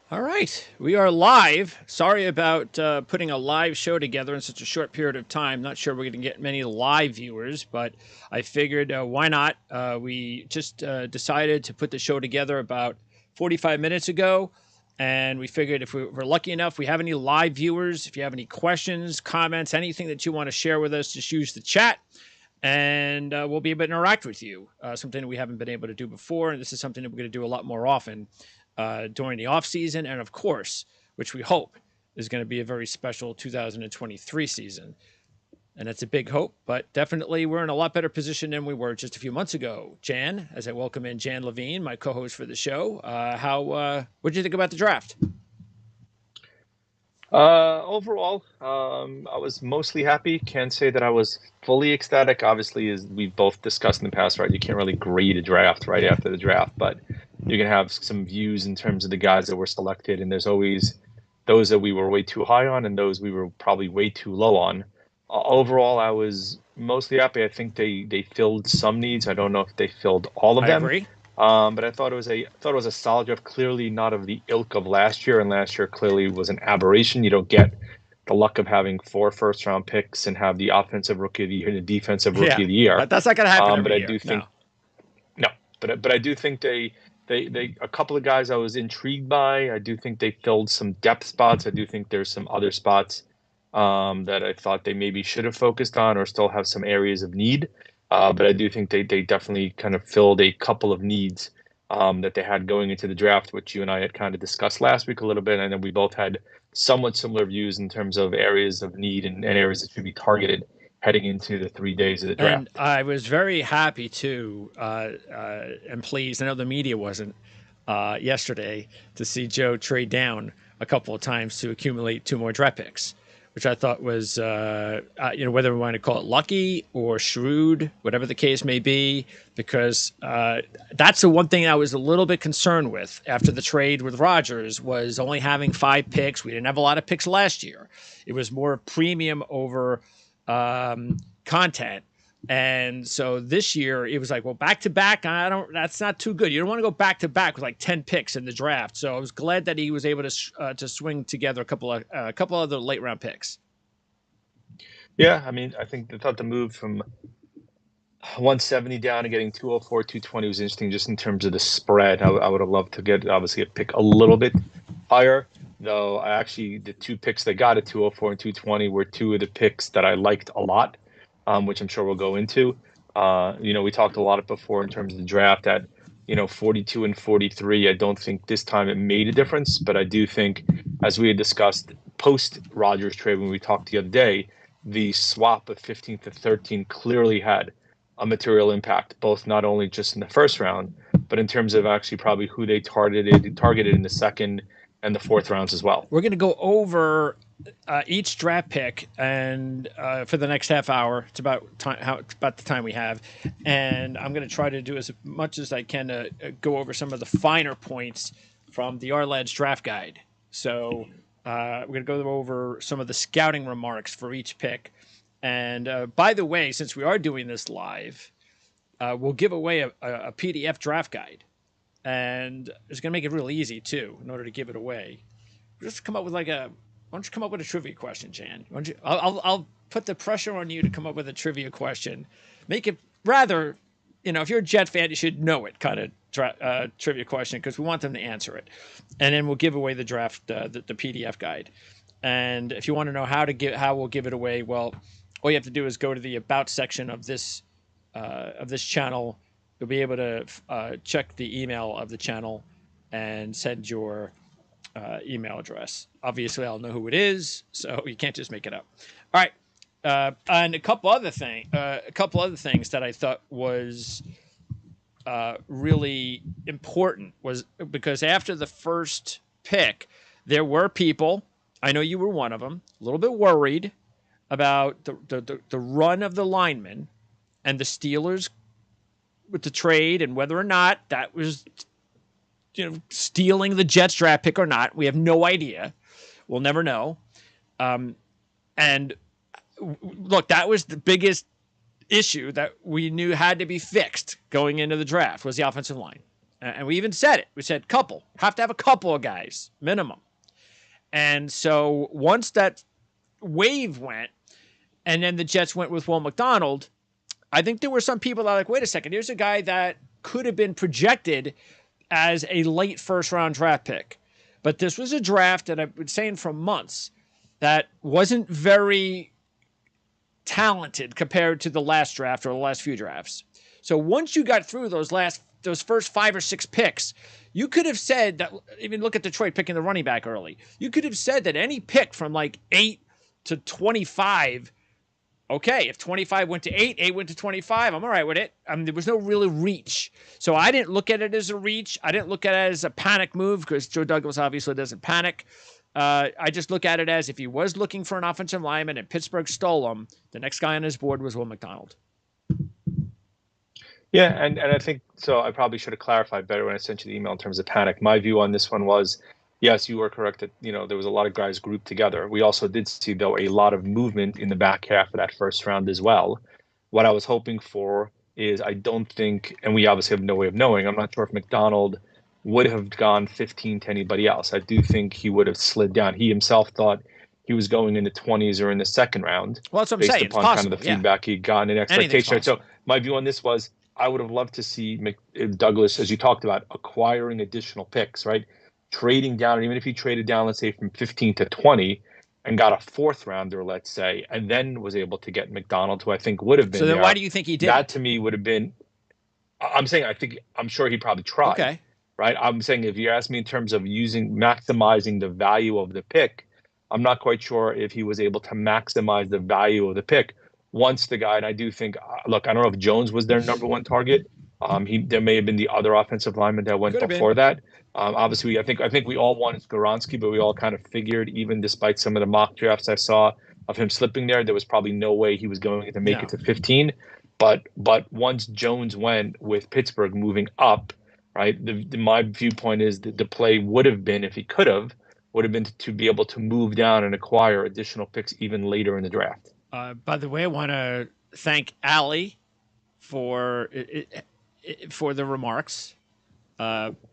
All right, we are live. Sorry about putting a live show together in such a short period of time. Not sure we're going to get many live viewers, but I figured why not? We just decided to put the show together about 45 minutes ago, and we figured if we're lucky enough, we have any live viewers, if you have any questions, comments, anything that you want to share with us, just use the chat. And we'll be able to interact with you, something that we haven't been able to do before. And this is something that we're going to do a lot more often during the off season, and of course, which we hope is going to be a very special 2023 season. And that's a big hope, but definitely we're in a lot better position than we were just a few months ago. Jan, as I welcome in Jan Levine, my co-host for the show, what did you think about the draft? Overall, I was mostly happy. Can't say that I was fully ecstatic. Obviously, as we've both discussed in the past, right? You can't really grade a draft right after the draft, but you can have some views in terms of the guys that were selected, and there's always those that we were way too high on and those we were probably way too low on. Overall, I was mostly happy. I think they filled some needs. I don't know if they filled all of I them. agree. But I thought it was a solid draft. Clearly not of the ilk of last year, and last year clearly was an aberration. You don't get the luck of having four first round picks and have the offensive rookie of the year and the defensive rookie Yeah, of the year. that's not going to happen But every I year. do No. think no, but I do think they a couple of guys I was intrigued by. I do think they filled some depth spots. I do think there's some other spots that I thought they maybe should have focused on or still have some areas of need. But I do think they definitely kind of filled a couple of needs that they had going into the draft, which you and I had kind of discussed last week a little bit. And then we both had somewhat similar views in terms of areas of need and areas that should be targeted heading into the 3 days of the And draft. I was very happy too, and pleased. I know the media wasn't yesterday to see Joe trade down a couple of times to accumulate two more draft picks, which I thought was, whether we want to call it lucky or shrewd, whatever the case may be, because that's the one thing I was a little bit concerned with after the trade with Rodgers was only having 5 picks. We didn't have a lot of picks last year. It was more premium over content. And so this year it was like, well, back to back, that's not too good. You don't want to go back to back with like 10 picks in the draft. So I was glad that he was able to swing together a couple other late round picks. Yeah, I mean, I thought the move from 170 down and getting 204, 220 was interesting just in terms of the spread. I would have loved to get obviously a pick a little bit higher, though I actually the two picks they got at 204 and 220 were two of the picks that I liked a lot, which I'm sure we'll go into. We talked a lot before in terms of the draft at 42 and 43. I don't think this time it made a difference, but I do think, as we had discussed post Rogers trade when we talked the other day, the swap of 15th to 13 clearly had a material impact, both not only just in the first round, but in terms of actually probably who they targeted in the second and the fourth rounds as well. We're going to go over each draft pick and for the next half hour. It's about the time we have, and I'm going to try to do as much as I can to go over some of the finer points from the Ourlads draft guide. So we're going to go over some of the scouting remarks for each pick. And by the way, since we are doing this live, we'll give away a PDF draft guide, and it's going to make it real easy too. In order to give it away, just come up with why don't you come up with a trivia question, Jan? Why don't you, I'll put the pressure on you to come up with a trivia question. Make it rather, if you're a Jet fan, you should know it kind of trivia question because we want them to answer it, and then we'll give away the draft the PDF guide. And if you want to know how we'll give it away, well, all you have to do is go to the about section of this channel. You'll be able to check the email of the channel and send your email address. Obviously, I'll know who it is, so you can't just make it up. All right, and a couple other things that I thought was really important was because after the first pick, there were people. I know you were one of them. A little bit worried about the run of the linemen and the Steelers with the trade and whether or not that was stealing the Jets draft pick or not. We have no idea. We'll never know. And look, that was the biggest issue that we knew had to be fixed going into the draft was the offensive line. And we even said it. We said couple. Have to have a couple of guys, minimum. And so once that wave went, and then the Jets went with Will McDonald, I think there were some people that were like, wait a second, here's a guy that could have been projected as a late first-round draft pick. But this was a draft that I've been saying for months that wasn't very talented compared to the last draft or the last few drafts. So once you got through those first 5 or 6 picks, you could have said that, even look at Detroit picking the running back early. You could have said that any pick from like 8 to 25, okay, if 25 went to 8, 8 went to 25, I'm all right with it. There was no really reach. So I didn't look at it as a reach. I didn't look at it as a panic move because Joe Douglas obviously doesn't panic. I just look at it as if he was looking for an offensive lineman and Pittsburgh stole him, the next guy on his board was Will McDonald. Yeah, and I think so. I probably should have clarified better when I sent you the email in terms of panic. My view on this one was, yes, you were correct that there was a lot of guys grouped together. We also did see, though, a lot of movement in the back half of that first round as well. What I was hoping for is, I don't think, and we obviously have no way of knowing, I'm not sure if McDonald would have gone 15 to anybody else. I do think he would have slid down. He himself thought he was going in the 20s or in the second round. Well, that's what I'm based saying. upon It's possible, kind of the feedback he'd gotten and expectation. So my view on this was, I would have loved to see Douglas, as you talked about, acquiring additional picks, right? Trading down, even if he traded down, let's say from 15 to 20 and got a 4th rounder, let's say, and then was able to get McDonald, who I think would have been So then there. why do you think he did? That to me would have been, I'm sure he probably tried. Okay. Right? I'm saying, if you ask me in terms of maximizing the value of the pick, I'm not quite sure if he was able to maximize the value of the pick once the guy, and I do think, look, I don't know if Jones was their number 1 target. There may have been the other offensive lineman that went before that. Obviously, I think we all wanted Skoronski, but we all kind of figured, even despite some of the mock drafts I saw of him slipping there was probably no way he was going to make it to 15. But once Jones went with Pittsburgh moving up, right, my viewpoint is that the play would have been, if he could have, would have been to be able to move down and acquire additional picks even later in the draft. By the way, I want to thank Allie for the remarks.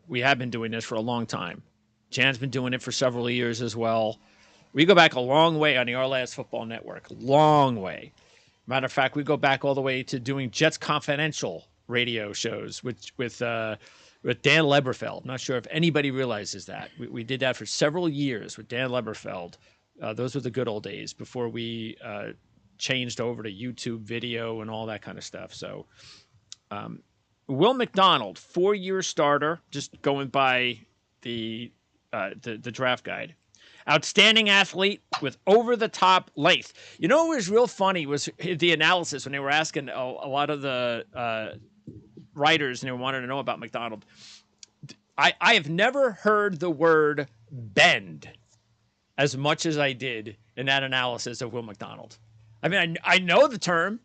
We have been doing this for a long time. Jan's been doing it for several years as well. We go back a long way on the Ourlads Football Network. Long way. Matter of fact, we go back all the way to doing Jets Confidential radio shows with Dan Leberfeld. I'm not sure if anybody realizes that. We did that for several years with Dan Leberfeld. Those were the good old days before we changed over to YouTube video and all that kind of stuff. So Will McDonald, 4-year starter, just going by the draft guide. Outstanding athlete with over-the-top length. You know what was real funny was the analysis when they were asking a lot of the writers and they wanted to know about McDonald. I have never heard the word bend as much as I did in that analysis of Will McDonald. I mean, I know the term,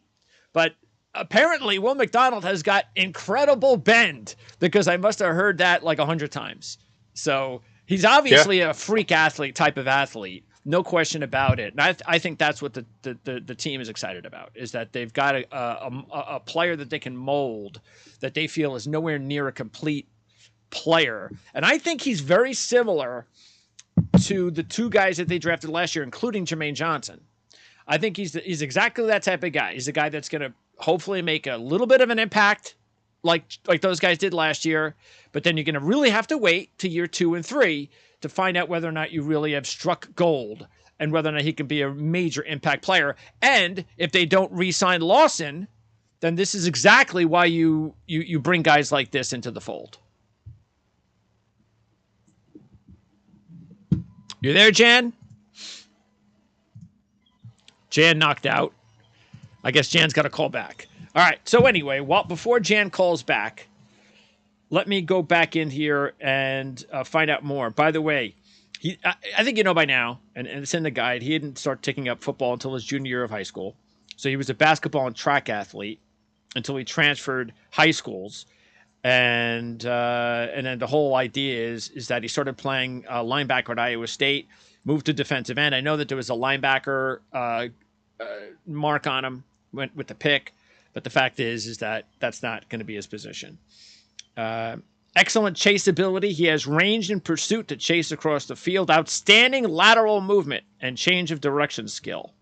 but apparently Will McDonald has got incredible bend because I must have heard that like 100 times. So he's obviously a freak athlete type of athlete, no question about it. And I think that's what the team is excited about, is that they've got a player that they can mold that they feel is nowhere near a complete player. And I think he's very similar to the 2 guys that they drafted last year, including Jermaine Johnson. I think he's exactly that type of guy. He's a guy that's going to hopefully make a little bit of an impact like those guys did last year, but then you're going to really have to wait to year 2 and 3 to find out whether or not you really have struck gold and whether or not he can be a major impact player. And if they don't re-sign Lawson, then this is exactly why you bring guys like this into the fold. You there, Jan? Jan knocked out. I guess Jan's got to call back. All right. So anyway, before Jan calls back, let me go back in here and find out more. By the way, I think you know by now, and it's in the guide, he didn't start taking up football until his junior year of high school. So he was a basketball and track athlete until he transferred high schools. And then the whole idea is that he started playing linebacker at Iowa State, moved to defensive end. I know that there was a linebacker mark on him went with the pick, but the fact is that that's not going to be his position. Excellent chase ability. He has range and pursuit to chase across the field. Outstanding lateral movement and change of direction skill.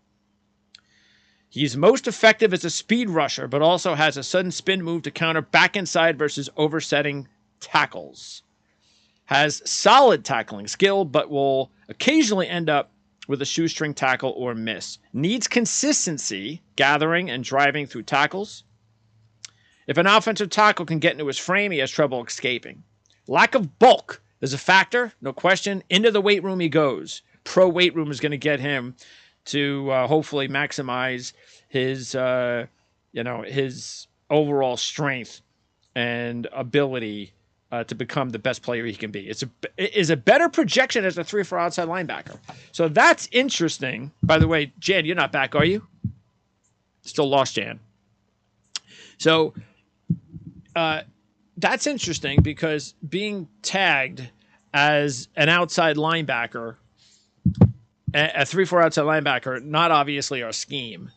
He's most effective as a speed rusher, but also has a sudden spin move to counter back inside versus oversetting tackles. Has solid tackling skill, but will occasionally end up with a shoestring tackle or miss. Needs consistency, gathering and driving through tackles. If an offensive tackle can get into his frame, he has trouble escaping. Lack of bulk is a factor, no question. Into the weight room he goes. Pro weight room is going to get him to hopefully maximize his, his overall strength and ability to become the best player he can be. It is a better projection as a 3-4 outside linebacker. So that's interesting. By the way, Jan, you're not back, are you? Still lost, Jan. So that's interesting because being tagged as an outside linebacker, a 3-4 outside linebacker, not obviously our scheme,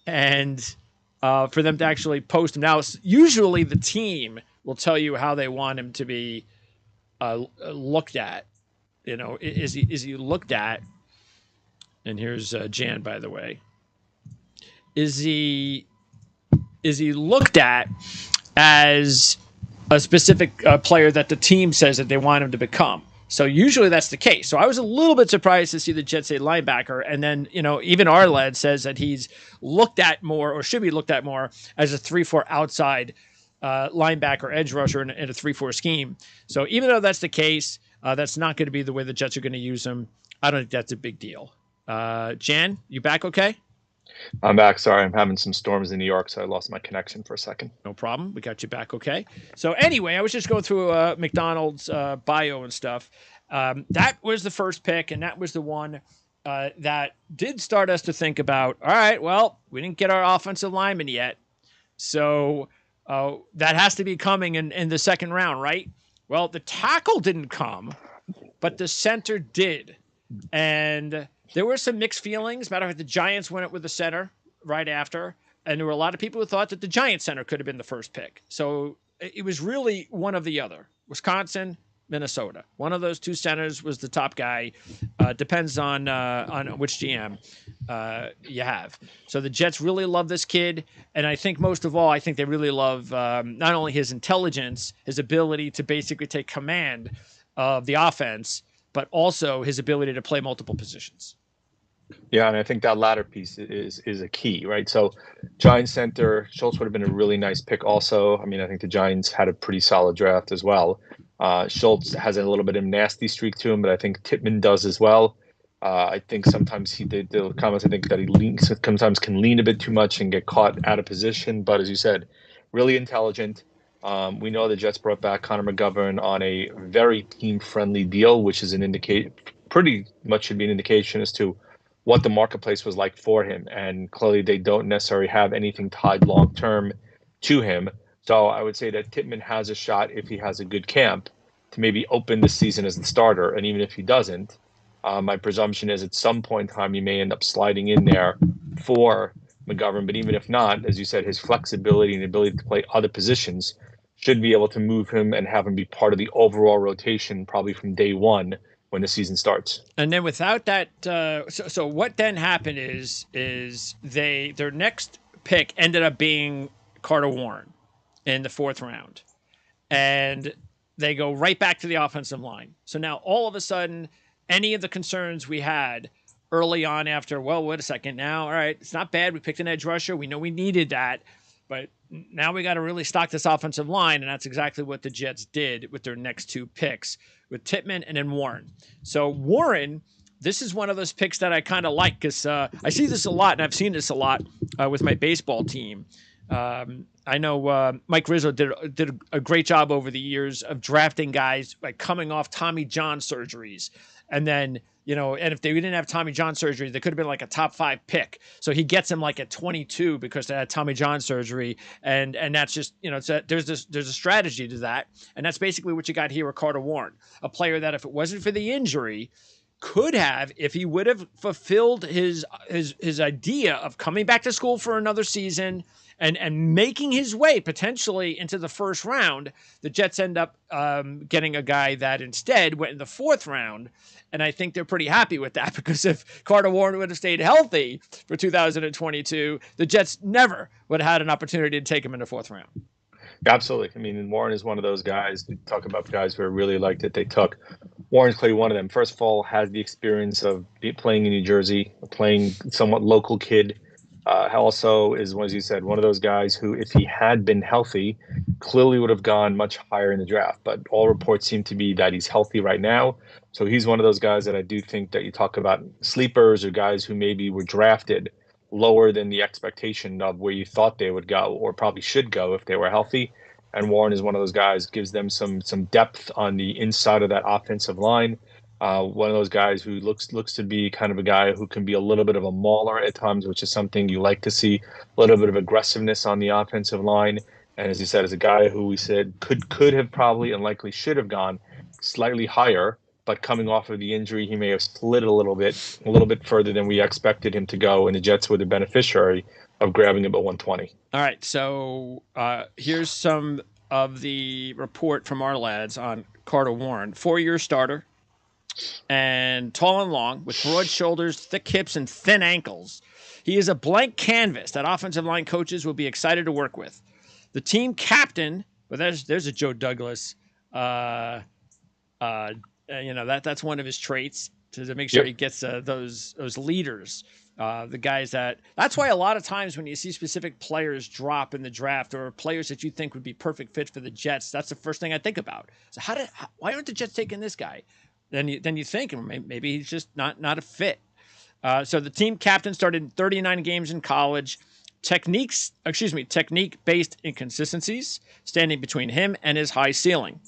and for them to actually post him. Now, usually the team will tell you how they want him to be looked at. Is he looked at? And here's Jan, by the way. Is he looked at as a specific player that the team says that they want him to become? So usually that's the case. So I was a little bit surprised to see the Jets say linebacker. And then, even Ourlads says that he's looked at more, or should be looked at more, as a 3-4 outside linebacker edge rusher in a 3-4 scheme. So even though that's the case, that's not going to be the way the Jets are going to use him. I don't think that's a big deal. Jan, you back okay? I'm back. Sorry, I'm having some storms in New York, so I lost my connection for a second. No problem. We got you back okay. So anyway, I was just going through McDonald's bio and stuff. That was the first pick, and that was the one that did start us to think about, all right, well, we didn't get our offensive lineman yet. So that has to be coming in the second round, right? Well, the tackle didn't come, but the center did. And there were some mixed feelings. Matter of fact, the Giants went with the center right after. And there were a lot of people who thought that the Giants center could have been the first pick. So it was really one of the other. Wisconsin, Minnesota. One of those two centers was the top guy. Depends on which GM you have. So the Jets really love this kid. And I think most of all, I think they really love not only his intelligence, his ability to basically take command of the offense, but also his ability to play multiple positions. Yeah, and I think that latter piece is a key, right? So Giants center, Schultz would have been a really nice pick also. I mean, I think the Giants had a pretty solid draft as well. Schultz has a little bit of a nasty streak to him, but I think Tippmann does as well. I think sometimes the comments, I think that he sometimes can lean a bit too much and get caught out of position. But as you said, really intelligent. We know the Jets brought back Connor McGovern on a very team-friendly deal, which is pretty much should be an indication as to what the marketplace was like for him. And clearly they don't necessarily have anything tied long-term to him. So I would say that Tippmann has a shot, if he has a good camp, to maybe open the season as the starter. And even if he doesn't, my presumption is at some point in time he may end up sliding in there for McGovern. But even if not, as you said, his flexibility and ability to play other positions should be able to move him and have him be part of the overall rotation probably from day one when the season starts. And then without that, so what then happened is their next pick ended up being Carter Warren in the 4th round. And they go right back to the offensive line. So now all of a sudden, any of the concerns we had early on after, well, wait a second now, all right, it's not bad. We picked an edge rusher. We know we needed that. But now we got to really stock this offensive line, and that's exactly what the Jets did with their next 2 picks, with Tippmann and then Warren. So Warren, this is one of those picks that I kind of like because I see this a lot, and I've seen this a lot with my baseball team. I know Mike Rizzo did a great job over the years of drafting guys like coming off Tommy John surgeries, and then and if they didn't have Tommy John surgery, they could have been like a top 5 pick. So he gets him like at 22 because they had Tommy John surgery. And that's just, there's a strategy to that. And that's basically what you got here with Carter Warren, a player that if it wasn't for the injury could have, if he would have fulfilled his idea of coming back to school for another season and making his way potentially into the first round. The Jets end up getting a guy that instead went in the fourth round. And I think they're pretty happy with that, because if Carter Warren would have stayed healthy for 2022, the Jets never would have had an opportunity to take him in the fourth round. Absolutely. I mean, Warren is one of those guys. We talk about guys who are really liked that they took. Warren's clearly one of them. First of all, has the experience of playing in New Jersey, playing somewhat local kid. Also is, as you said, one of those guys who, if he had been healthy, clearly would have gone much higher in the draft. But all reports seem to be that he's healthy right now. So he's one of those guys that I do think that you talk about sleepers, or guys who maybe were drafted lower than the expectation of where you thought they would go, or probably should go if they were healthy. And Warren is one of those guys, gives them some depth on the inside of that offensive line. One of those guys who looks to be kind of a guy who can be a little bit of a mauler at times, which is something you like to see. A little bit of aggressiveness on the offensive line. And as you said, as a guy who we said could have probably and likely should have gone slightly higher, but coming off of the injury, he may have slid a little bit further than we expected him to go, and the Jets were the beneficiary of grabbing him at 120. All right, so here's some of the report from Ourlads on Carter Warren. 4-year starter, and tall and long, with broad shoulders, thick hips, and thin ankles. He is a blank canvas that offensive line coaches will be excited to work with. The team captain, but there's a Joe Douglas. That's one of his traits, to make sure he gets those leaders, the guys that's why a lot of times when you see specific players drop in the draft, or players that you think would be perfect fit for the Jets, that's the first thing I think about. So why aren't the Jets taking this guy? Then you think maybe he's just not a fit. So the team captain started 39 games in college. Technique-based inconsistencies standing between him and his high ceiling.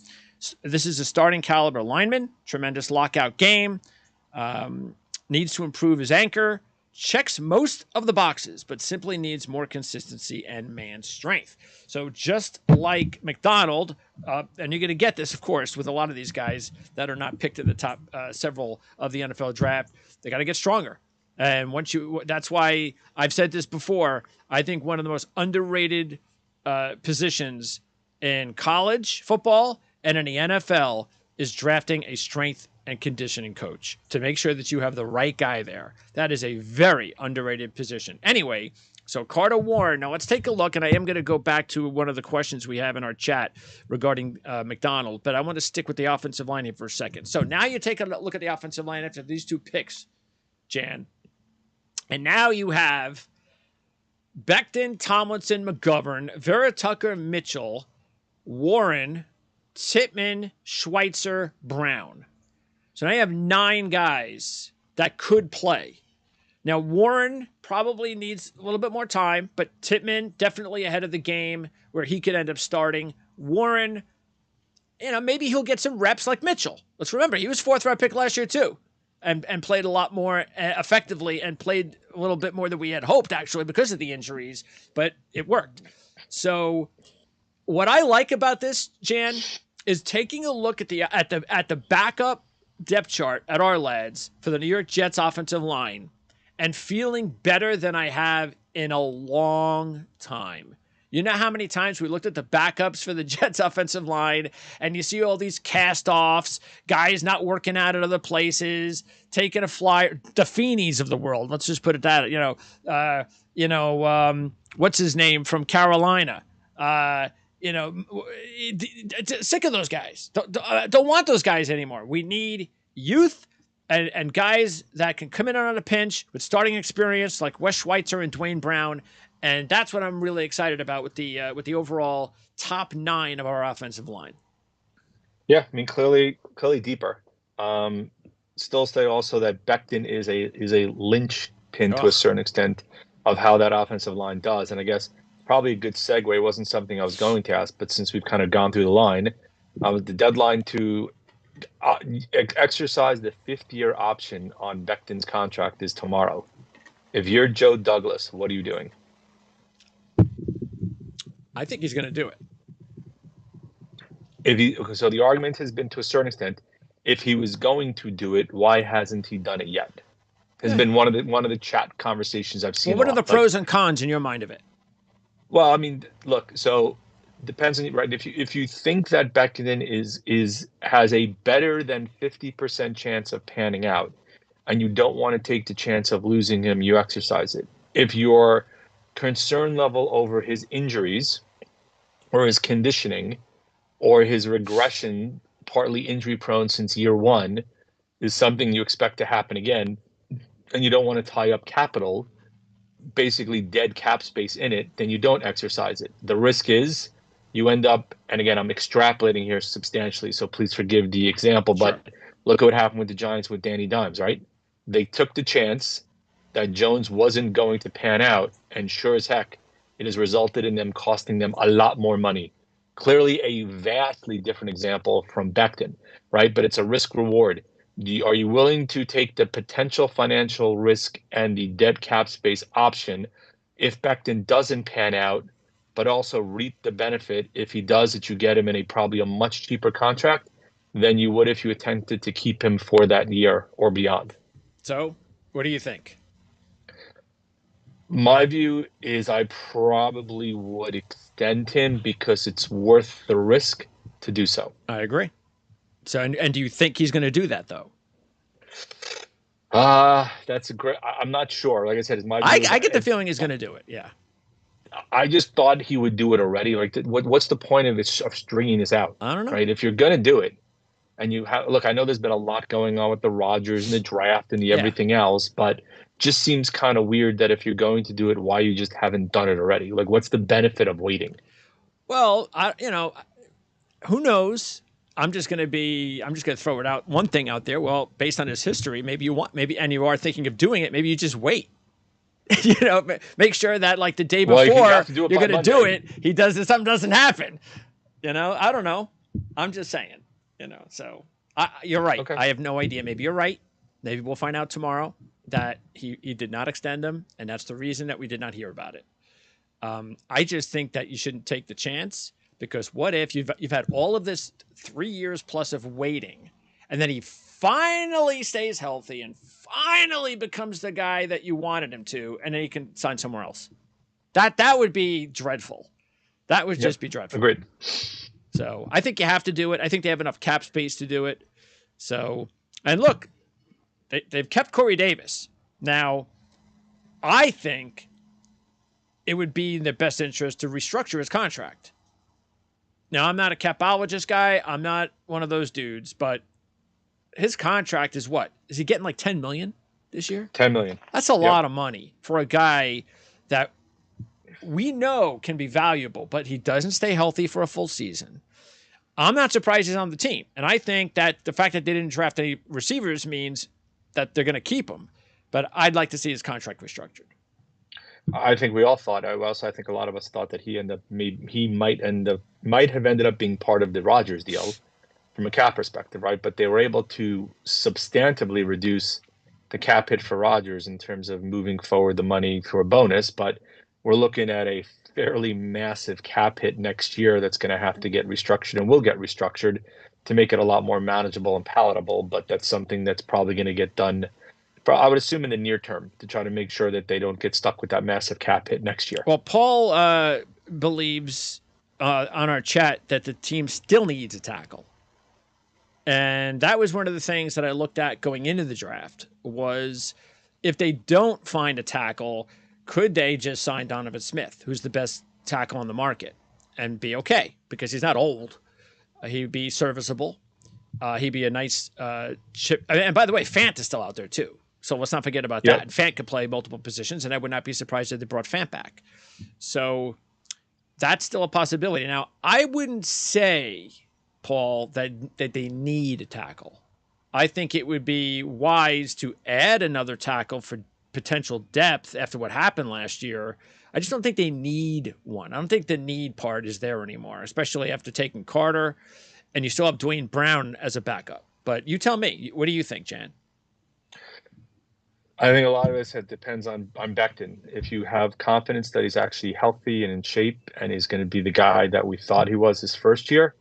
This is a starting caliber lineman, tremendous lockout game, needs to improve his anchor, checks most of the boxes, but simply needs more consistency and man strength. So just like McDonald, and you're going to get this, of course, with a lot of these guys that are not picked in the top several of the NFL draft, they got to get stronger. And that's why I've said this before. I think one of the most underrated positions in college football and in the NFL is drafting a strength and conditioning coach to make sure that you have the right guy there. That is a very underrated position. Anyway, so Carter Warren. Now let's take a look, and I am going to go back to one of the questions we have in our chat regarding McDonald, but I want to stick with the offensive line here for a second. So now you take a look at the offensive line after these two picks, Jan. And now you have Becton, Tomlinson, McGovern, Vera Tucker, Mitchell, Warren, Tippmann, Schweitzer, Brown. So now you have 9 guys that could play. Now, Warren probably needs a little bit more time, but Tippmann definitely ahead of the game where he could end up starting. Warren, maybe he'll get some reps like Mitchell. Let's remember, he was 4th-round pick last year too, and played a lot more effectively, and played a little bit more than we had hoped, actually, because of the injuries, but it worked. So what I like about this, Jan, is taking a look at the backup depth chart at Ourlads for the New York Jets offensive line and feeling better than I have in a long time. You know how many times we looked at the backups for the Jets offensive line, and you see all these cast-offs, guys not working out at other places, taking a flyer, the Feeneys of the world. Let's just put it that, what's his name from Carolina? Sick of those guys. Don't want those guys anymore. We need youth and guys that can come in on a pinch with starting experience, like Wes Schweitzer and Dwayne Brown. And that's what I'm really excited about with the overall top 9 of our offensive line. Yeah, I mean, clearly deeper. Still say also that Becton is a linchpin to a certain extent of how that offensive line does. And I guess probably a good segue. It wasn't something I was going to ask, but since we've kind of gone through the line, the deadline to exercise the 5th-year option on Becton's contract is tomorrow. If you're Joe Douglas, what are you doing? I think he's going to do it. So the argument has been, to a certain extent, if he was going to do it, why hasn't he done it yet? Has been one of the chat conversations I've seen. Well, what are the pros and cons in your mind of it? Well, I mean, look, so depends on right. If you think that Beckham is has a better than 50% chance of panning out, and you don't want to take the chance of losing him, you exercise it. If your concern level over his injuries or his conditioning or his regression, partly injury prone since year one, is something you expect to happen again, and you don't want to tie up capital, basically dead cap space in it, then you don't exercise it. The risk is you end up, and again, I'm extrapolating here substantially, so please forgive the example, Sure. but look at what happened with the Giants with Danny Dimes, right? They took the chance that Jones wasn't going to pan out, and sure as heck, it has resulted in them costing them a lot more money. Clearly, a vastly different example from Becton, right? But it's a risk reward. Are you willing to take the potential financial risk and the dead cap space option if Becton doesn't pan out, but also reap the benefit if he does that you get him in probably a much cheaper contract than you would if you attempted to keep him for that year or beyond? So, what do you think? My view is I probably would extend him because it's worth the risk to do so. I agree. So, and do you think he's going to do that though? That's a great. I'm not sure. Like I said, my I, view is I get the feeling he's going to do it. Yeah. I just thought he would do it already. Like, what's the point of it of stringing this out, I don't know. right? If you're gonna do it, and you have look, I know there's been a lot going on with the Rodgers and the draft and the Yeah. everything else, but just seems kind of weird that if you're going to do it, why you just haven't done it already? Like, what's the benefit of waiting? Well, who knows? I'm just going to throw it out. One thing out there. Well, based on his history, and you are thinking of doing it, maybe you just wait. Make sure that like the day Well, you before have to do it you're by going to do Monday. it, he does this, something doesn't happen. I don't know. I'm just saying, so you're right. Okay. I have no idea. Maybe you're right. Maybe we'll find out tomorrow that he did not extend them. And that's the reason that we did not hear about it. I just think that you shouldn't take the chance because what if you've had all of this 3 years plus of waiting, and then he finally stays healthy and finally becomes the guy that you wanted him to, and then he can sign somewhere else. That would be dreadful. That would just be dreadful. Agreed. So I think you have to do it. I think they have enough cap space to do it. So, and look, they've kept Corey Davis. Now, I think it would be in their best interest to restructure his contract. Now, I'm not a capologist guy. I'm not one of those dudes, but his contract is what? Is he getting like 10 million this year? 10 million. That's a lot of money for a guy that we know can be valuable, but he doesn't stay healthy for a full season. I'm not surprised he's on the team. And I think that the fact that they didn't draft any receivers means that they're going to keep him. But I'd like to see his contract restructured. I think we all thought. I think a lot of us thought that he might have ended up being part of the Rodgers deal from a cap perspective, right? But they were able to substantively reduce the cap hit for Rodgers in terms of moving forward the money for a bonus. But we're looking at a fairly massive cap hit next year that's going to have to get restructured and will get restructured to make it a lot more manageable and palatable. But that's something that's probably going to get done, I would assume, in the near term to try to make sure that they don't get stuck with that massive cap hit next year. Well, Paul believes on our chat that the team still needs a tackle. And that was one of the things that I looked at going into the draft was if they don't find a tackle, could they just sign Donovan Smith, who's the best tackle on the market, and be okay because he's not old. He'd be serviceable. He'd be a nice chip. And by the way, Fant is still out there too. So let's not forget about that. And Fant could play multiple positions, and I would not be surprised if they brought Fant back. So that's still a possibility. Now, I wouldn't say, Paul, that they need a tackle. I think it would be wise to add another tackle for potential depth after what happened last year. I just don't think they need one. I don't think the need part is there anymore, especially after taking Carter, and you still have Dwayne Brown as a backup. But you tell me, what do you think, Jan? I think a lot of this depends on Becton. If you have confidence that he's actually healthy and in shape and he's going to be the guy that we thought he was his first year,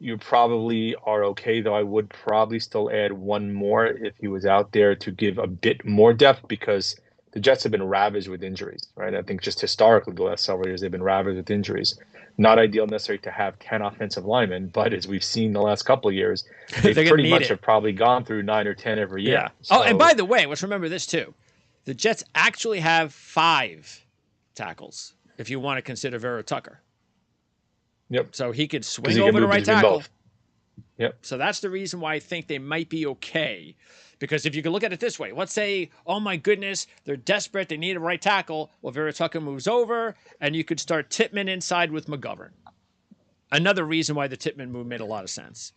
you probably are okay, though I would probably still add one more if he was out there to give a bit more depth because the Jets have been ravaged with injuries, right? I think just historically, the last several years, they've been ravaged with injuries. Not ideal necessarily to have 10 offensive linemen, but as we've seen the last couple of years, they They're going to pretty need much it. have probably gone through 9 or 10 every Yeah. year. Oh, and by So, the way, let's remember this too. The Jets actually have 5 tackles if you want to consider Vera Tucker. yep, So he could because swing he can over to move right between tackle. both. Yep. So that's the reason why I think they might be okay. Because if you can look at it this way, let's say, oh my goodness, they're desperate, they need a right tackle. Well, Vera Tucker moves over, and you could start Tippmann inside with McGovern. Another reason why the Tippmann move made a lot of sense.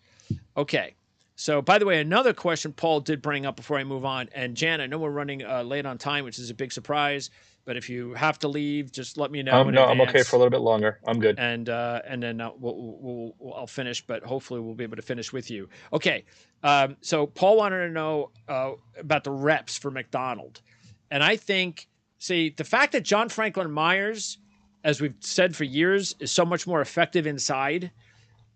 Okay. So, by the way, another question Paul did bring up before I move on. And Jan, I know we're running late on time, which is a big surprise. But if you have to leave, just let me know in No, I'm okay for a advance. little bit longer. I'm good. And then I'll finish, but hopefully we'll be able to finish with you. Okay. So Paul wanted to know about the reps for McDonald. And I think, see, the fact that John Franklin Myers, as we've said for years, is so much more effective inside.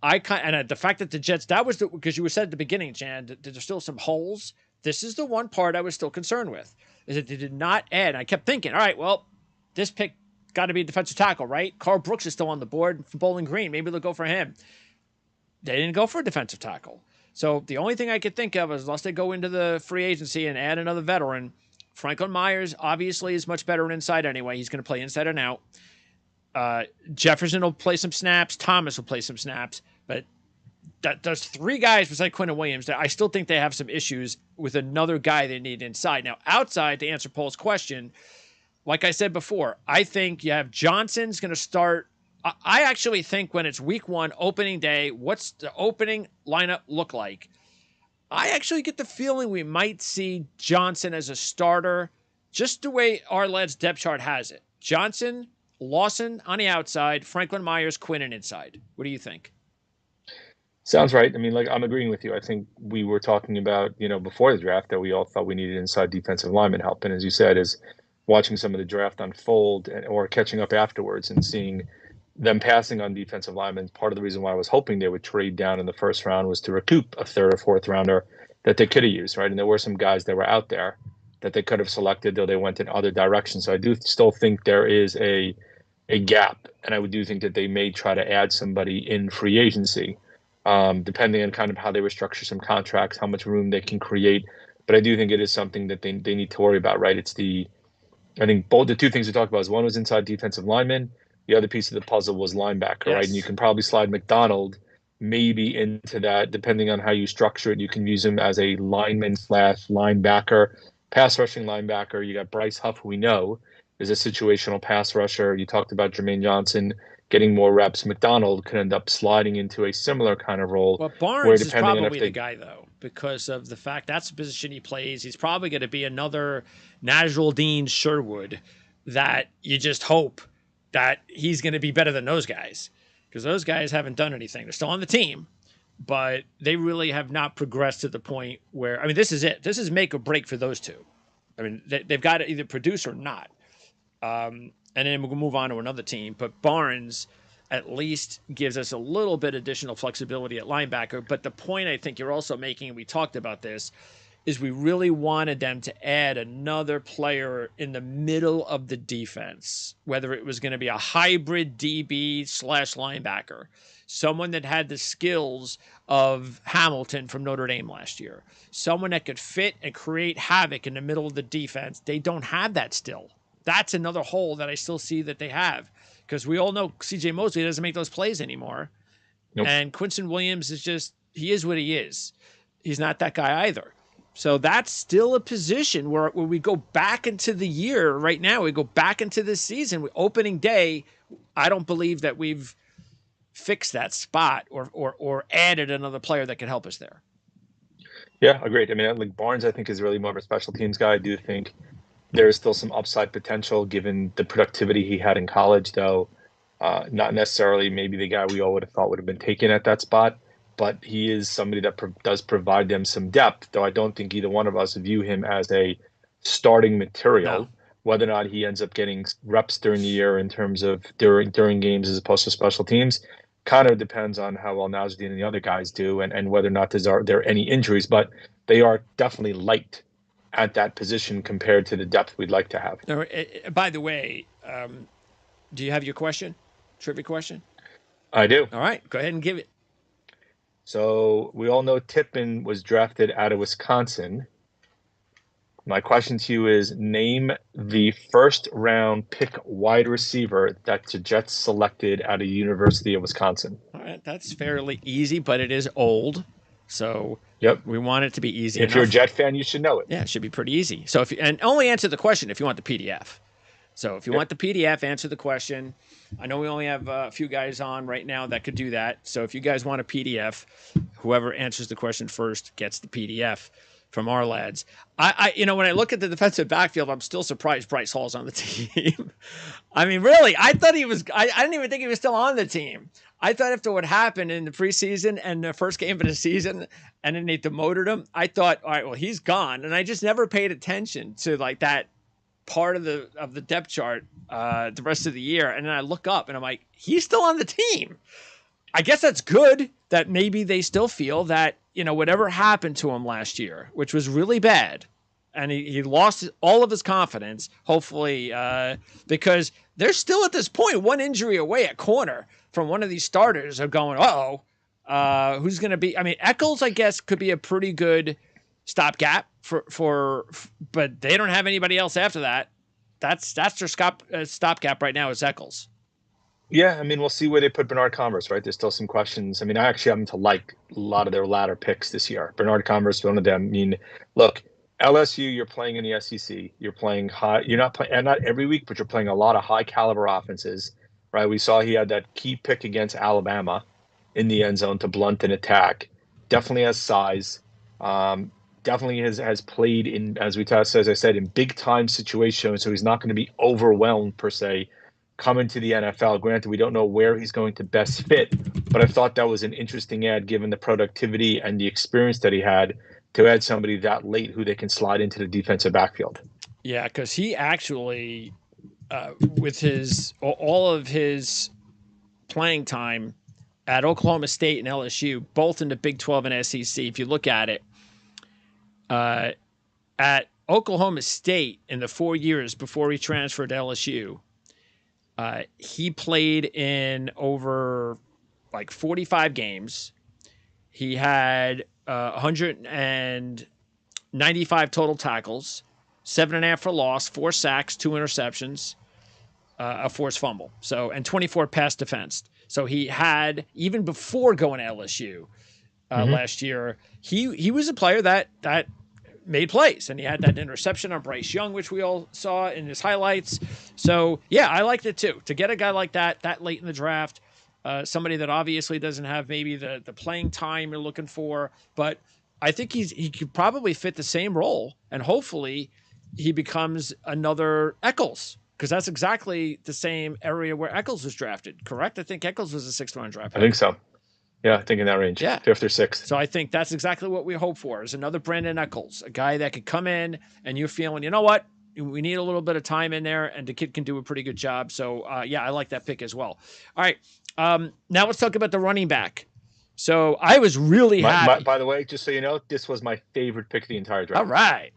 The fact that the Jets, that was because you said at the beginning, Jan, that there's still some holes. This is the one part I was still concerned with, is that they did not add. I kept thinking, all right, well, this pick got to be a defensive tackle, right? Carl Brooks is still on the board for Bowling Green. Maybe they'll go for him. They didn't go for a defensive tackle. So the only thing I could think of is, unless they go into the free agency and add another veteran, Franklin Myers obviously is much better inside anyway. He's going to play inside and out. Jefferson will play some snaps. Thomas will play some snaps. But there's 3 guys besides Quinton Williams that I still think they have some issues with another guy they need inside. Now, outside, to answer Paul's question, like I said before, I think you have Johnson's going to start. I actually think when it's week 1, opening day, what's the opening lineup look like? I actually get the feeling we might see Johnson as a starter, just the way Ourlads depth chart has it. Johnson, Lawson on the outside, Franklin Myers, Quinnen inside. What do you think? Sounds right. I mean, like, I'm agreeing with you. I think we were talking about, before the draft that we all thought we needed inside defensive lineman help. And as you said, is watching some of the draft unfold or catching up afterwards and seeing them passing on defensive linemen. Part of the reason why I was hoping they would trade down in the first round was to recoup a 3rd or 4th rounder that they could have used, right? And there were some guys that were out there that they could have selected, though they went in other directions. So I do still think there is a gap, and I do think that they may try to add somebody in free agency, depending on kind of how they restructure some contracts, how much room they can create. But I do think it is something that they need to worry about, right? I think both the 2 things we talked about is, one was inside defensive lineman. The other piece of the puzzle was linebacker, Yes. right? And you can probably slide McDonald maybe into that, depending on how you structure it. You can use him as a lineman / linebacker, pass rushing linebacker. You got Bryce Huff, who we know is a situational pass rusher. You talked about Jermaine Johnson getting more reps. McDonald could end up sliding into a similar kind of role. Well, Barnes is probably the guy, though, because of the fact that's the position he plays. He's probably going to be another Najrul Dean Sherwood that you just hope that he's going to be better than those guys, because those guys haven't done anything. They're still on the team, but they really have not progressed to the point where, I mean, this is it. This is make or break for those 2. I mean, they've got to either produce or not. And then we'll move on to another team. But Barnes at least gives us a little bit additional flexibility at linebacker. But the point I think you're also making, and we talked about this, is we really wanted them to add another player in the middle of the defense, whether it was going to be a hybrid DB / linebacker, someone that had the skills of Hamilton from Notre Dame last year, someone that could fit and create havoc in the middle of the defense. They don't have that still. That's another hole that I still see that they have, because we all know CJ Mosley doesn't make those plays anymore. Nope. And Quinton Williams he is what he is. He's not that guy either. So that's still a position where we go back into the year right now. We go back into this season. Opening day, I don't believe that we've fixed that spot or added another player that can help us there. Yeah, agreed. I mean, like, Barnes, I think, is really more of a special teams guy. I do think there is still some upside potential given the productivity he had in college, though not necessarily maybe the guy we all would have thought would have been taken at that spot. But he is somebody that does provide them some depth, though I don't think either one of us view him as a starting material. No. Whether or not he ends up getting reps during the year in terms of during games as opposed to special teams kind of depends on how well Nasruddin and the other guys do, and whether or not there are any injuries. But they are definitely light at that position compared to the depth we'd like to have. By the way, do you have your question? Trivia question? I do. All right, go ahead and give it. So we all know Tippmann was drafted out of Wisconsin. My question to you is, name the first round pick wide receiver that the Jets selected out of University of Wisconsin. All right, that's fairly easy, but it is old. So Yep. we want it to be easy If enough. you're a Jet fan, you should know it. Yeah, it should be pretty easy. So and only answer the question if you want the PDF. So if you want the PDF, answer the question. I know we only have a few guys on right now that could do that. So if you guys want a PDF, whoever answers the question first gets the PDF from Ourlads. When I look at the defensive backfield, I'm still surprised Bryce Hall's on the team. I mean, really, I thought he was. I didn't even think he was still on the team. I thought after what happened in the preseason and the first game of the season, and then they demoted him, I thought, all right, well, he's gone, and I just never paid attention to like that part of the depth chart the rest of the year. And then I look up and I'm like, he's still on the team. I guess that's good that maybe they still feel that, whatever happened to him last year, which was really bad, and he lost all of his confidence, hopefully, because they're still at this point one injury away at corner from one of these starters of going, who's going to be? I mean, Eccles, I guess, could be a pretty good stopgap but they don't have anybody else after that. That's their stopgap right now is Eccles. Yeah, I mean, we'll see where they put Bernard Converse, right? There's still some questions. I mean, I actually happen to like a lot of their latter picks this year. Bernard Converse, one of them. I mean, look, LSU, you're playing in the SEC. You're playing high. You're not playing, and not every week, but you're playing a lot of high caliber offenses, right? We saw he had that key pick against Alabama in the end zone to blunt an attack. Definitely has size. Definitely has played in, as I said, in big time situations. So he's not going to be overwhelmed per se coming to the NFL. Granted, we don't know where he's going to best fit, but I thought that was an interesting ad given the productivity and the experience that he had to add somebody that late who they can slide into the defensive backfield. Yeah, because he actually, with all of his playing time at Oklahoma State and LSU, both in the Big 12 and SEC, if you look at it, at Oklahoma State in the 4 years before he transferred to LSU, he played in over like 45 games. He had 195 total tackles, 7.5 for loss, 4 sacks, 2 interceptions, a forced fumble. And 24 pass defense. So he had, even before going to LSU last year, he was a player that made plays, and he had that interception on Bryce Young, which we all saw in his highlights. So yeah, I liked it too. To get a guy like that late in the draft, somebody that obviously doesn't have maybe the playing time you're looking for, but I think he could probably fit the same role, and hopefully he becomes another Eccles, because that's exactly the same area where Eccles was drafted, correct? I think Eccles was a 6th-round draft pick. I think so. Yeah, I think in that range. Yeah. 5th or 6th. So I think that's exactly what we hope for, is another Brandon Eccles, a guy that could come in and you're feeling, you know what, we need a little bit of time in there, and the kid can do a pretty good job. So, yeah, I like that pick as well. All right, now let's talk about the running back. So I was really happy. By the way, just so you know, this was my favorite pick of the entire draft. All right.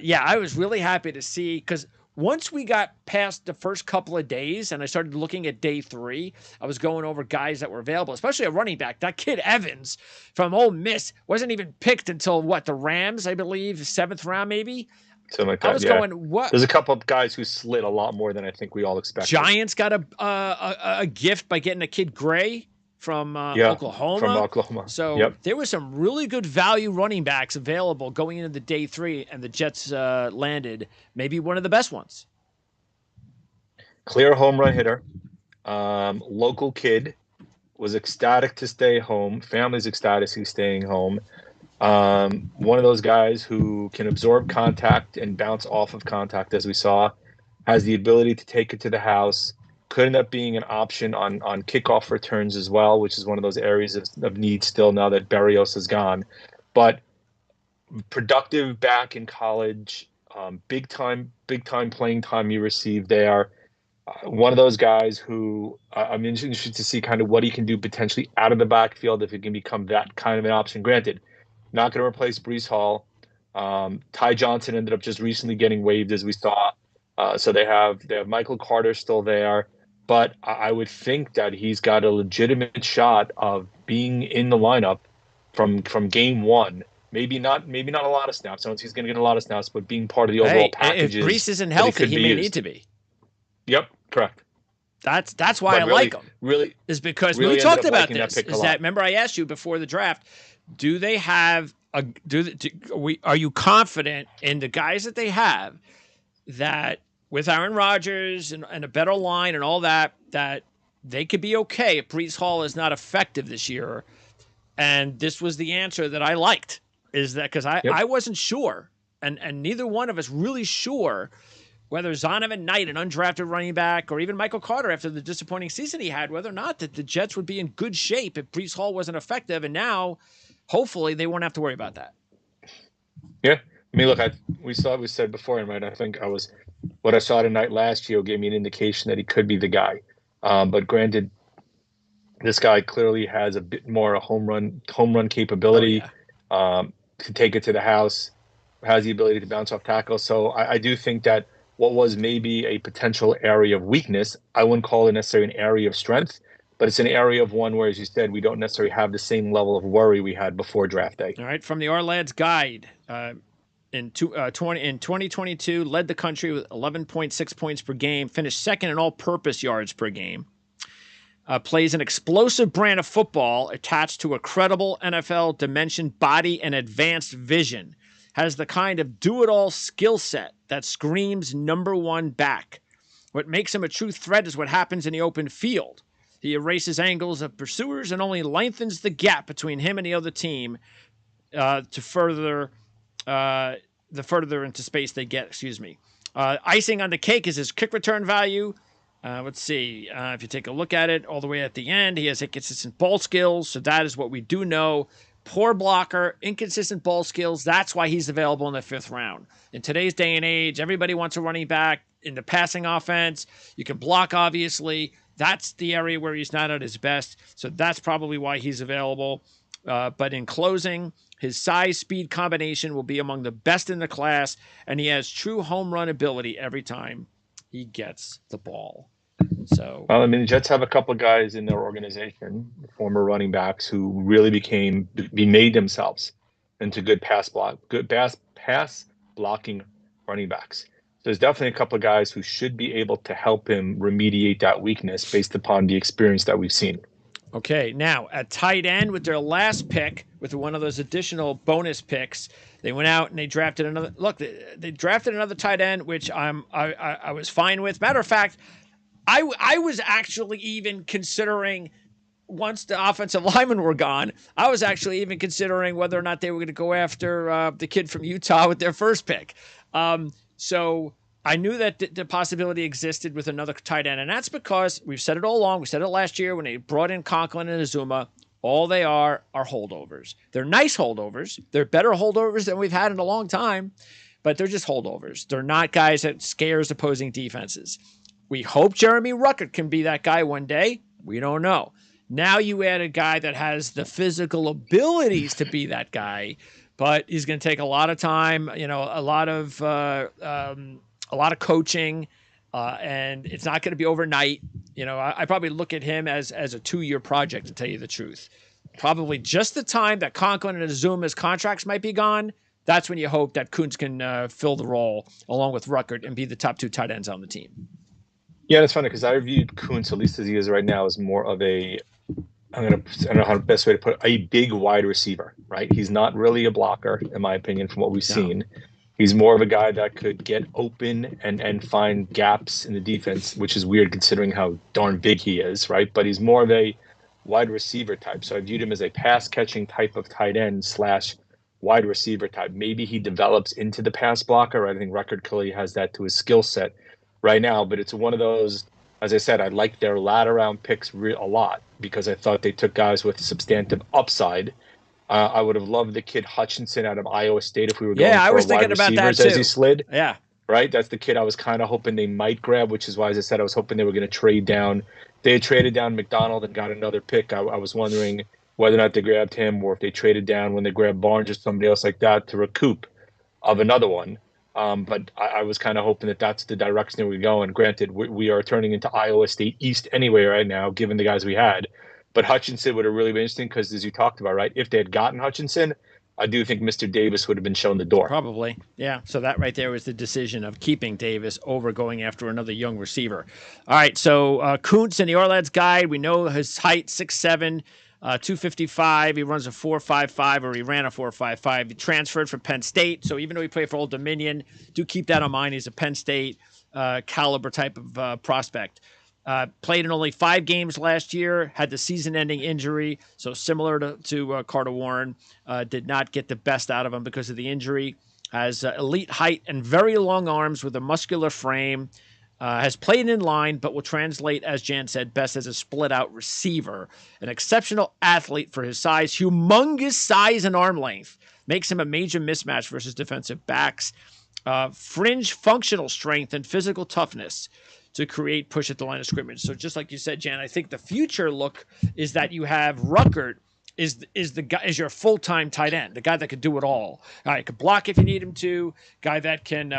Yeah, I was really happy to see, because once we got past the first couple of days and I started looking at day 3, I was going over guys that were available, especially a running back. That kid Evans from Ole Miss wasn't even picked until the Rams, I believe, 7th round maybe. Something like that. I was going, what? There's a couple of guys who slid a lot more than I think we all expected. Giants got a gift by getting a kid Gray from Oklahoma. From Oklahoma. So there was some really good value running backs available going into the day 3, and the Jets landed maybe one of the best ones. Clear home run hitter. Local kid. Was ecstatic to stay home. Family's ecstatic he's staying home. One of those guys who can absorb contact and bounce off of contact, as we saw, has the ability to take it to the house. Could end up being an option on kickoff returns as well, which is one of those areas of need still now that Berrios is gone. But productive back in college, big time playing time you received there. One of those guys who I'm interested to see kind of what he can do potentially out of the backfield if it can become that kind of an option. Granted, not going to replace Breece Hall. Ty Johnson ended up just recently getting waived, as we saw. So they have Michael Carter still there, but I would think that he's got a legitimate shot of being in the lineup from game one. Maybe not a lot of snaps. I don't think he's going to get a lot of snaps, but being part of the overall Hey, if packages Brees isn't that he healthy, could he be may need used. to be. Yep, correct. That's why But I like him. really, Is because we really ended talked up about liking that this. pick a Is that lot. remember I asked you before the draft? Do they have a are you confident in the guys that they have that with Aaron Rodgers and a better line and all that they could be okay if Brees Hall is not effective this year? And this was the answer that I liked. Is that because Yep. I wasn't sure, and neither one of us really sure whether Zonovan Knight, an undrafted running back, or even Michael Carter after the disappointing season he had, whether or not that the Jets would be in good shape if Brees Hall wasn't effective. And now, hopefully, they won't have to worry about that. Yeah. I mean, look, we said before, and right, I think what I saw tonight last year gave me an indication that he could be the guy. But granted, this guy clearly has a bit more a home run Oh capability, yeah. to take it to the house, has the ability to bounce off tackles. So I do think that what was maybe a potential area of weakness, I wouldn't call it necessarily an area of strength, but it's an area of one where, as you said, we don't necessarily have the same level of worry we had before draft day. All right. From the Ourlads guide, in 2022, led the country with 11.6 points per game, finished second in all-purpose yards per game. Plays an explosive brand of football attached to a credible NFL dimension, body, and advanced vision. Has the kind of do-it-all skill set that screams number one back. What makes him a true threat is what happens in the open field. He erases angles of pursuers and only lengthens the gap between him and the other team to further the further into space they get. Excuse me. Icing on the cake is his kick return value. Let's see. If you take a look at it all the way at the end, he has inconsistent ball skills. So that is what we do know. Poor blocker, inconsistent ball skills. That's why he's available in the 5th round. In today's day and age, everybody wants a running back in the passing offense. You can block, obviously. That's the area where he's not at his best. So that's probably why he's available. But in closing, his size-speed combination will be among the best in the class, and he has true home run ability every time he gets the ball. So, Well, I mean, the Jets have a couple of guys in their organization, former running backs, who really made themselves into good pass blocking running backs. So there's definitely a couple of guys who should be able to help him remediate that weakness based upon the experience that we've seen. okay, now at tight end with their last pick, with one of those additional bonus picks, they went out and they drafted another. Look, they drafted another tight end, which I was fine with. Matter of fact, I was actually even considering once the offensive linemen were gone, I was actually even considering whether or not they were going to go after the kid from Utah with their first pick. So I knew that the possibility existed with another tight end, and that's because we've said it all along. We said it last year when they brought in Conklin and Azuma. All they are holdovers. They're nice holdovers. They're better holdovers than we've had in a long time, but they're just holdovers. They're not guys that scares opposing defenses. We hope Jeremy Ruckert can be that guy one day. We don't know. Now you add a guy that has the physical abilities to be that guy, but he's going to take a lot of time, a lot of coaching, and it's not going to be overnight. I probably look at him as a 2-year project, to tell you the truth. Probably just the time that Conklin and Azuma's contracts might be gone. That's when you hope that Kuntz can fill the role along with Ruckert and be the top 2 tight ends on the team. Yeah, that's funny because I viewed Kuntz, at least as he is right now, as more of I don't know how the best way to put it, a big wide receiver, right? He's not really a blocker, in my opinion, from what we've seen. He's more of a guy that could get open and find gaps in the defense, which is weird considering how darn big he is, right? But he's more of a wide receiver type. So I viewed him as a pass catching type of tight end / wide receiver type. Maybe he develops into the pass blocker. I think Ruckert clearly has that to his skill set right now, but it's one of those, as I said, I like their latter round picks a lot because I thought they took guys with substantive upside. I would have loved the kid Hutchinson out of Iowa State if we were going I for was wide thinking about that receivers as he too. slid. Yeah. Right? That's the kid I was kind of hoping they might grab, which is why, as I said, I was hoping they were going to trade down. They had traded down McDonald and got another pick. I was wondering whether or not they grabbed him or if they traded down when they grabbed Barnes or somebody else like that to recoup. of another one. But I was kind of hoping that that's the direction that we go. And granted, we are turning into Iowa State East anyway right now, given the guys we had. But Hutchinson would have really been interesting because, as you talked about, right, if they had gotten Hutchinson, I do think Mr. Davis would have been shown the door. Probably. Yeah. So that right there was the decision of keeping Davis over going after another young receiver. All right. So Kuntz in the Ourlads guide, we know his height, 6'7", 255. He runs a 4.55, or he ran a 4.55. He transferred from Penn State. So even though he played for Old Dominion, do keep that in mind. He's a Penn State caliber type of prospect. Played in only 5 games last year, had the season-ending injury, so similar to Carter Warren. Did not get the best out of him because of the injury. Has elite height and very long arms with a muscular frame. Has played in line, but will translate, as Jan said, best as a split-out receiver. An exceptional athlete for his size, humongous size and arm length. Makes him a major mismatch versus defensive backs. Fringe functional strength and physical toughness to create push at the line of scrimmage. So just like you said, Jan, I think the future look is that you have Ruckert is the guy, is your full-time tight end, the guy that could do it all. Guy could block if you need him to, guy that can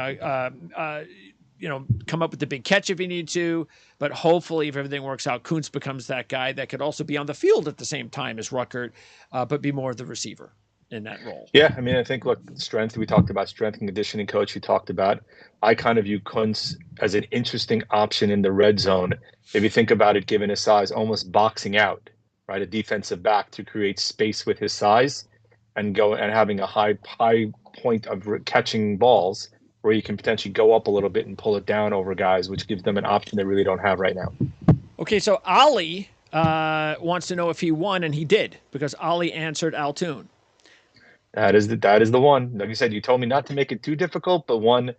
come up with the big catch if you need to. But hopefully, if everything works out, Kuntz becomes that guy that could also be on the field at the same time as Ruckert, but be more of the receiver in that role. Yeah, I mean, I think, look, strength, we talked about strength and conditioning coach, we talked about. I kind of view Kuntz as an interesting option in the red zone. If you think about it, given his size, almost boxing out, right, a defensive back to create space with his size and having a high point of catching balls where you can potentially go up a little bit and pull it down over guys, which gives them an option they really don't have right now. Okay, so Ali wants to know if he won, and he did, because Ali answered Altoon. That is the one. Like you said, you told me not to make it too difficult, but one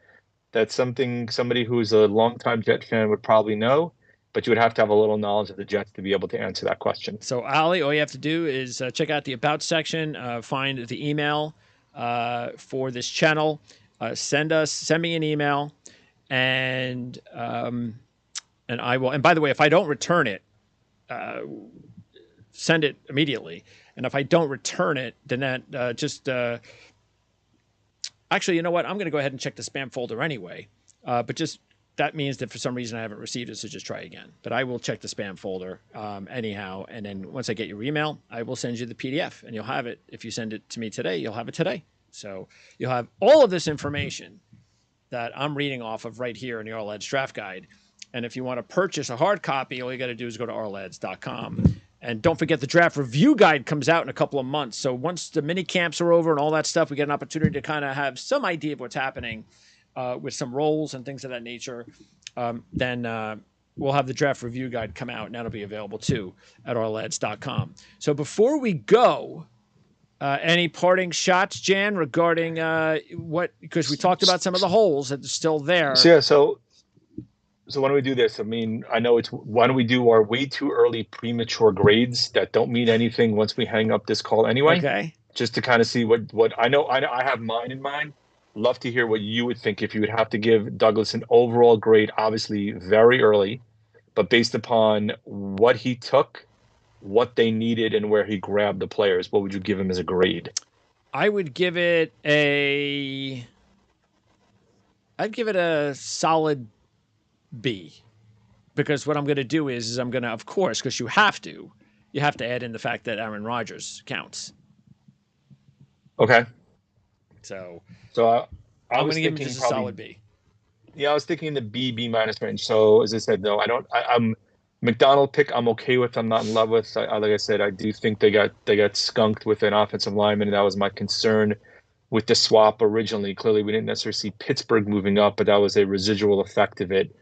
that's somebody who's a longtime Jet fan would probably know, but you would have to have a little knowledge of the Jets to be able to answer that question. So Ali, all you have to do is check out the About section, find the email for this channel, send me an email, and I will. And by the way, if I don't return it, send it immediately. And if I don't return it, then that actually, you know what? I'm going to go ahead and check the spam folder anyway. But just that means that for some reason I haven't received it, so just try again. But I will check the spam folder anyhow. And then once I get your email, I will send you the PDF, and you'll have it. If you send it to me today, you'll have it today. So you'll have all of this information that I'm reading off of right here in the Ourlads Draft Guide. And if you want to purchase a hard copy, all you got to do is go to ourlads.com. And don't forget, the draft review guide comes out in a couple of months. So once the mini camps are over and all that stuff, we get an opportunity to kind of have some idea of what's happening with some roles and things of that nature. Then we'll have the draft review guide come out, and that'll be available too at ourlads.com. So before we go, any parting shots, Jan, regarding because we talked about some of the holes that are still there. So why don't we do this? I mean, I know why don't we do our way too early premature grades that don't mean anything once we hang up this call anyway? Okay. Just to kind of see what I know. I have mine in mind. Love to hear what you would think if you would have to give Douglas an overall grade, obviously very early, but based upon what he took, what they needed, and where he grabbed the players. What would you give him as a grade? I'd give it a solid B, because what I'm going to do is I'm going to, of course, because you have to add in the fact that Aaron Rodgers counts. Okay. So I going was to give him thinking just a probably, solid B. Yeah, I was thinking the B minus range. So as I said, no, I'm McDonald pick. I'm okay with. I'm not in love with. Like I said, I do think they got skunked with an offensive lineman, and that was my concern with the swap originally. Clearly, we didn't necessarily see Pittsburgh moving up, but that was a residual effect of it.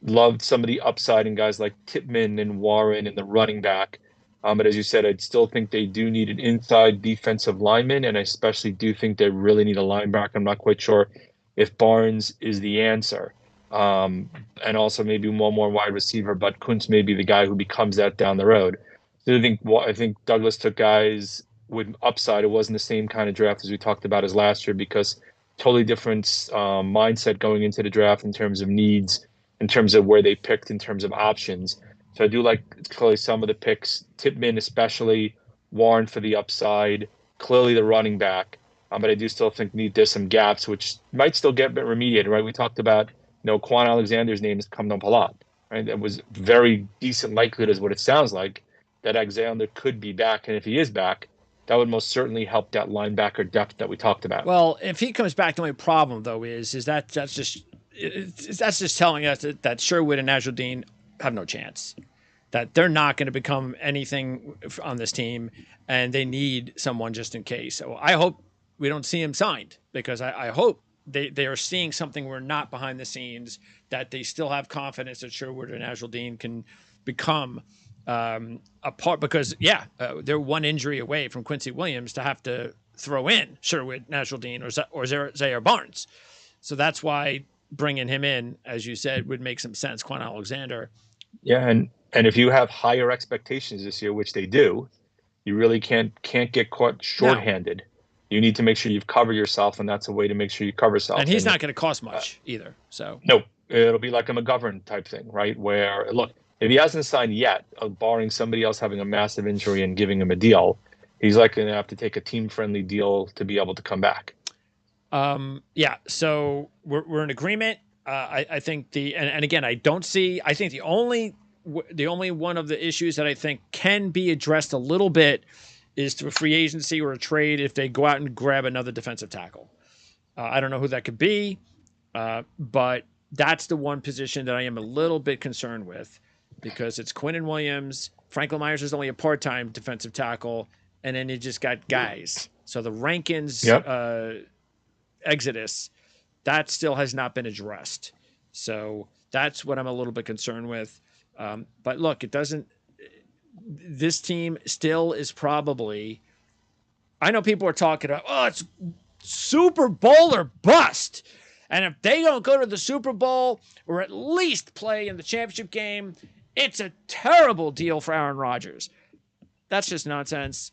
Loved some of the upside in guys like Tippmann and Warren and the running back. But as you said, I still think they do need an inside defensive lineman, and I especially do think they really need a linebacker. I'm not quite sure if Barnes is the answer. And also maybe one more wide receiver, but Kuntz may be the guy who becomes that down the road. So I think Douglas took guys with upside. It wasn't the same kind of draft as we talked about as last year, because totally different mindset going into the draft in terms of needs, in terms of where they picked, in terms of options. So I do like clearly some of the picks, Tippmann especially, Warren for the upside, clearly the running back. but I do still think there's some gaps which might still get remediated, right? We talked about, Quan Alexander's name has come up a lot, right? It was very decent likelihood, is what it sounds like, that Alexander could be back, and if he is back, that would most certainly help that linebacker depth that we talked about. Well, if he comes back, the only problem though is that that's just telling us that Sherwood and Najruddin have no chance. That they're not going to become anything on this team, and they need someone just in case. So I hope we don't see him signed, because I hope they are seeing something we're not behind the scenes, that they still have confidence that Sherwood and Najruddin can become a part, because they're one injury away from Quincy Williams to have to throw in Sherwood, Najruddin, or Zaire Barnes. So that's why bringing him in, as you said, would make some sense. Quan Alexander. Yeah, and if you have higher expectations this year, which they do, you really can't get caught shorthanded. No. You need to make sure you've covered yourself, and that's a way to make sure you cover yourself. And he's not going to cost much either. So no, it'll be like a McGovern type thing, right? Where, look, if he hasn't signed yet, barring somebody else having a massive injury and giving him a deal, he's likely to have to take a team-friendly deal to be able to come back. So we're in agreement. I think and again, I think the only one of the issues that I think can be addressed a little bit is through a free agency or a trade if they go out and grab another defensive tackle. I don't know who that could be, but that's the one position that I am a little bit concerned with, because it's Quinnen Williams. Franklin Myers is only a part-time defensive tackle, and then you just got guys. So the Rankins exodus, that still has not been addressed. So that's what I'm a little bit concerned with. But look, this team still is probably, I know people are talking about, it's Super Bowl or bust. And if they don't go to the Super Bowl or at least play in the championship game, it's a terrible deal for Aaron Rodgers. That's just nonsense.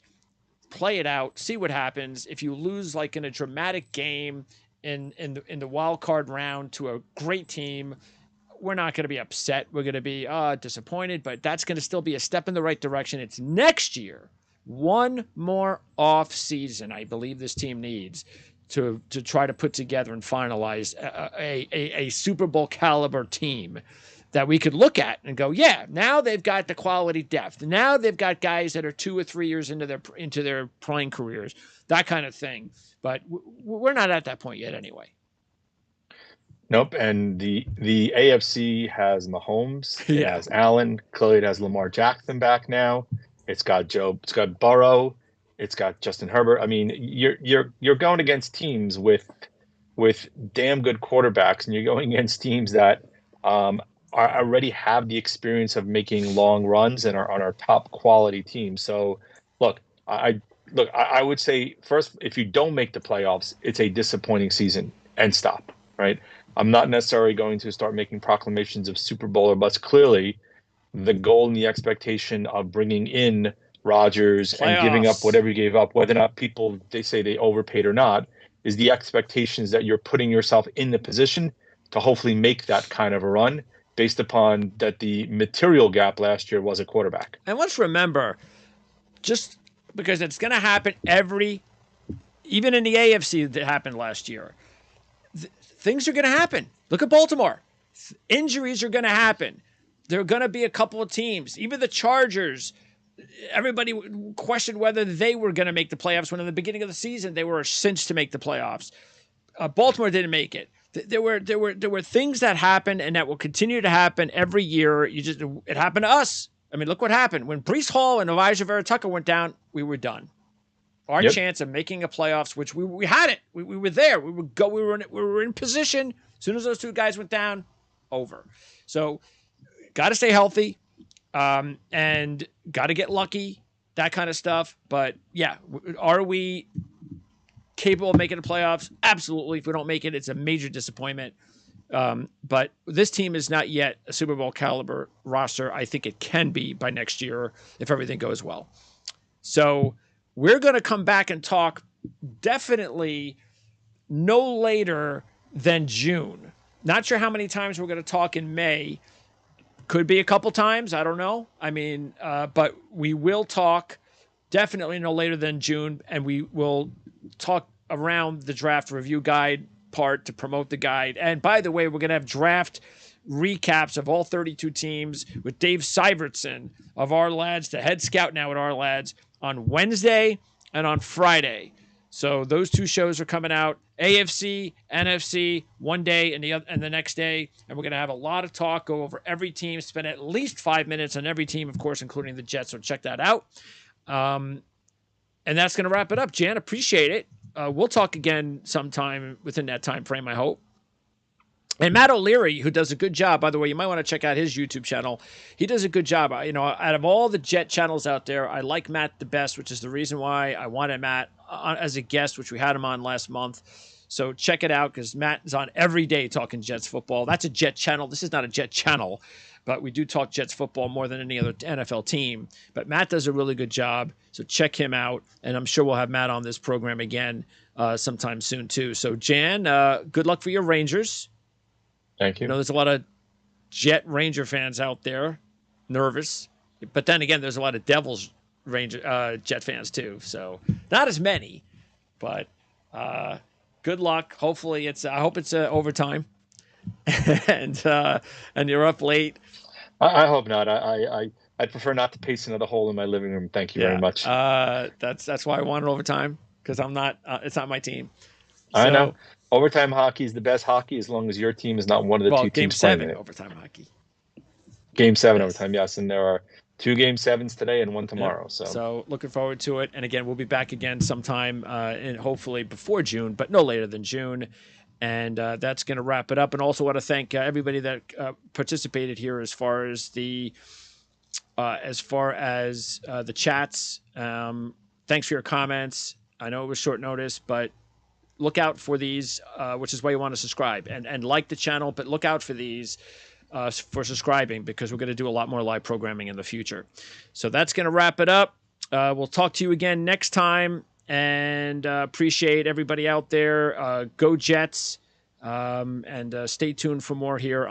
Play it out, see what happens. If you lose like in a dramatic game in the wild card round to a great team, we're not going to be upset. We're going to be disappointed, but that's going to still be a step in the right direction. It's next year. One more off season, I believe this team needs to try to put together and finalize a Super Bowl caliber team that we could look at and go, yeah, now they've got the quality depth. Now they've got guys that are 2 or 3 years into their playing careers, that kind of thing. But we're not at that point yet anyway. Nope. And the AFC has Mahomes. It has Allen. Clearly it has Lamar Jackson back now. It's got Burrow. It's got Justin Herbert. I mean, you're going against teams with damn good quarterbacks, and you're going against teams that already have the experience of making long runs and are on our top quality team. So look, I would say first, if you don't make the playoffs, it's a disappointing season, and stop, right? I'm not necessarily going to start making proclamations of Super Bowl or bust. Clearly, the goal and the expectation of bringing in Rodgers and giving up whatever you gave up, whether or not they say they overpaid or not, is the expectations that you're putting yourself in the position to hopefully make that kind of a run, based upon that the material gap last year was a quarterback. And let's remember, just because it's going to happen even in the AFC that happened last year, things are going to happen. Look at Baltimore. Injuries are going to happen. There are going to be a couple of teams, even the Chargers. Everybody questioned whether they were going to make the playoffs when in the beginning of the season they were cinched to make the playoffs. Baltimore didn't make it. There were things that happened and that will continue to happen every year. It happened to us. I mean, look what happened when Breece Hall and Elijah Vera Tucker went down. We were done. Our chance of making a playoffs, which we had it. We were there. We were in position. As soon as those two guys went down, over. So, got to stay healthy, and got to get lucky. That kind of stuff. But yeah, are we capable of making the playoffs? Absolutely. If we don't make it, it's a major disappointment. But this team is not yet a Super Bowl caliber roster. I think it can be by next year if everything goes well. So we're going to come back and talk definitely no later than June. Not sure how many times we're going to talk in May. Could be a couple times. I don't know. I mean, but we will talk definitely no later than June, and we will talk around the draft review guide part to promote the guide. And by the way, we're going to have draft recaps of all 32 teams with Dave Syvertson of Ourlads, the head scout now at Ourlads, on Wednesday and on Friday. So those two shows are coming out. AFC, NFC, one day and the next day. And we're going to have a lot of talk, go over every team, spend at least 5 minutes on every team, of course, including the Jets. So check that out. And that's going to wrap it up. Jan, appreciate it. We'll talk again sometime within that time frame, I hope. And Matt O'Leary, who does a good job, by the way, you might want to check out his YouTube channel. He does a good job. You know, out of all the Jet channels out there, I like Matt the best, which is the reason why I wanted Matt as a guest, which we had him on last month. So check it out because Matt is on every day talking Jets football. That's a Jet channel. This is not a Jet channel, but we do talk Jets football more than any other NFL team. But Matt does a really good job, so check him out. And I'm sure we'll have Matt on this program again sometime soon too. So Jan, good luck for your Rangers. Thank you. You know, there's a lot of Jet Ranger fans out there, nervous. But then again, there's a lot of Devils Jet fans too. So not as many, but good luck. Hopefully I hope it's overtime, and you're up late. I hope not. I'd prefer not to pace another hole in my living room. Thank you very much. That's why I wanted overtime because I'm not. It's not my team. So, I know. Overtime hockey is the best hockey as long as your team is not one of the two teams playing it. Overtime hockey. Game 7 overtime, yes. And there are 2 Game 7s today and 1 tomorrow. Yep. So looking forward to it. And again, we'll be back again sometime and hopefully before June, but no later than June. And that's going to wrap it up. And also want to thank everybody that participated here as far as the chats. Thanks for your comments. I know it was short notice, but look out for these, which is why you want to subscribe and like the channel, but look out for these for subscribing because we're going to do a lot more live programming in the future. So that's going to wrap it up. We'll talk to you again next time and appreciate everybody out there. Go Jets and stay tuned for more here on